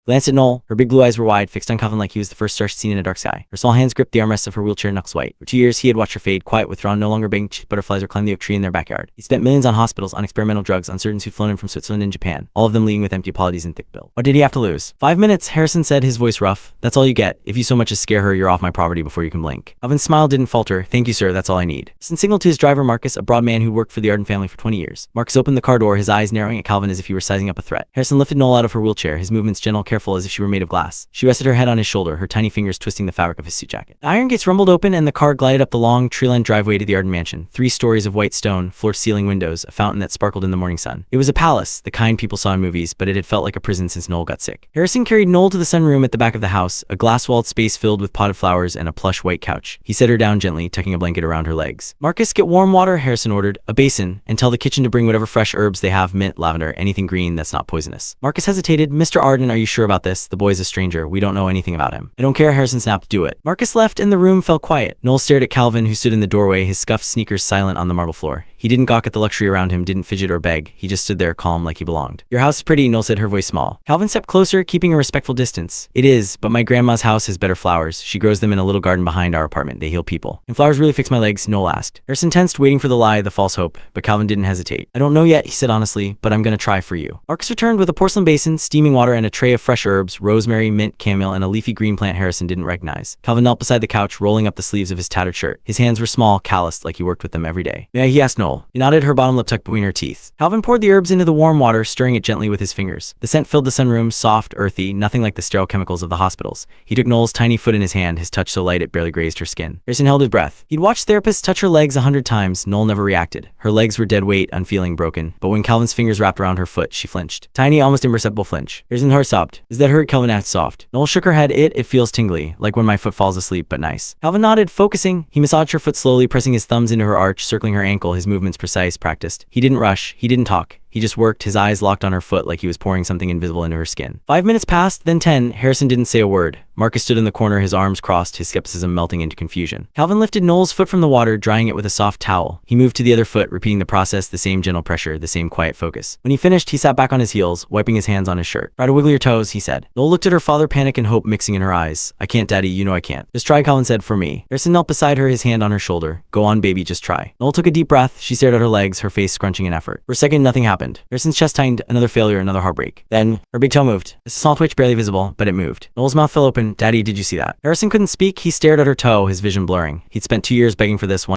Glanced at Noel. Her big blue eyes were wide, fixed on Calvin like he was the first star she'd seen in a dark sky. Her small hands gripped the armrests of her wheelchair, knuckles white. For 2 years, he had watched her fade, quiet, withdrawn, no longer begging butterflies or climb the oak tree in their backyard. He spent millions on hospitals, on experimental drugs, on surgeons who'd flown in from Switzerland and Japan, all of them leaving with empty apologies and thick bill. What did he have to lose? 5 minutes, Harrison said, his voice rough. That's all you get. If you so much as scare her, you're off my property before you can blink. Calvin's smile didn't falter. Thank you, sir, that's all I need. Harrison signaled to his driver, Marcus, a broad man who worked for the Arden family for 20 years. Marcus opened the car door, his eyes narrowing at Calvin as if he were sizing up a threat. Harrison lifted Noel out of her wheelchair, his movements gentle, careful, as if she were made of glass. She rested her head on his shoulder, her tiny fingers twisting the fabric of his suit jacket. The iron gates rumbled open and the car glided up the long, tree-lined driveway to the Arden mansion. 3 stories of white stone, floor-to-ceiling windows, a fountain that sparkled in the morning sun. It was a palace, the kind people saw in movies, but it had felt like a prison since Noel got sick. Harrison carried Noel to the sunroom at the back of the house, a glass-walled space filled with potted flowers and a plush white couch. He set her down gently, tucking a blanket around her legs. Marcus, get warm water, Harrison ordered, a basin, and tell the kitchen to bring whatever fresh herbs they have, mint, lavender, anything green that's not poisonous. Marcus hesitated. Mr. Arden, are you sure about this? The boy's a stranger. We don't know anything about him. I don't care, Harrison snapped. Do it. Marcus left and the room fell quiet. Noel stared at Calvin, who stood in the doorway, his scuffed sneakers silent on the marble floor. He didn't gawk at the luxury around him, didn't fidget or beg. He just stood there, calm, like he belonged. Your house is pretty, Noel said, her voice small. Calvin stepped closer, keeping a respectful distance. It is, but my grandma's house has better flowers. She grows them in a little garden behind our apartment. They heal people. And flowers really fix my legs? Noel asked. Harrison tensed, waiting for the lie, the false hope, but Calvin didn't hesitate. I don't know yet, he said honestly, but I'm gonna try for you. Marcus returned with a porcelain basin, steaming water, and a tray of fresh herbs, rosemary, mint, chamomile, and a leafy green plant Harrison didn't recognize. Calvin knelt beside the couch, rolling up the sleeves of his tattered shirt. His hands were small, calloused, like he worked with them every day. May I? He asked Noel. He nodded, her bottom lip tucked between her teeth. Calvin poured the herbs into the warm water, stirring it gently with his fingers. The scent filled the sunroom, soft, earthy, nothing like the sterile chemicals of the hospitals. He took Noel's tiny foot in his hand, his touch so light it barely grazed her skin. Harrison held his breath. He'd watched therapists touch her legs 100 times. Noel never reacted. Her legs were dead weight, unfeeling, broken. But when Calvin's fingers wrapped around her foot, she flinched. Tiny, almost imperceptible flinch. Harrison's heart sobbed. Is that hurt? Calvin asked, soft. Noel shook her head. It feels tingly, like when my foot falls asleep, but nice. Calvin nodded, focusing. He massaged her foot slowly, pressing his thumbs into her arch, circling her ankle, his movements precise, practiced. He didn't rush. He didn't talk. He just worked, his eyes locked on her foot like he was pouring something invisible into her skin. 5 minutes passed, then 10. Harrison didn't say a word. Marcus stood in the corner, his arms crossed, his skepticism melting into confusion. Calvin lifted Noel's foot from the water, drying it with a soft towel. He moved to the other foot, repeating the process, the same gentle pressure, the same quiet focus. When he finished, he sat back on his heels, wiping his hands on his shirt. Try to wiggle your toes, he said. Noel looked at her father, panic and hope mixing in her eyes. I can't, Daddy, you know I can't. Just try, Calvin said, for me. Harrison knelt beside her, his hand on her shoulder. Go on, baby, just try. Noel took a deep breath. She stared at her legs, her face scrunching in effort. For a second, nothing happened. Harrison's chest tightened, another failure, another heartbreak. Then, her big toe moved. A small twitch, barely visible, but it moved. Noel's mouth fell open. Daddy, did you see that? Harrison couldn't speak. He stared at her toe, his vision blurring. He'd spent 2 years begging for this one.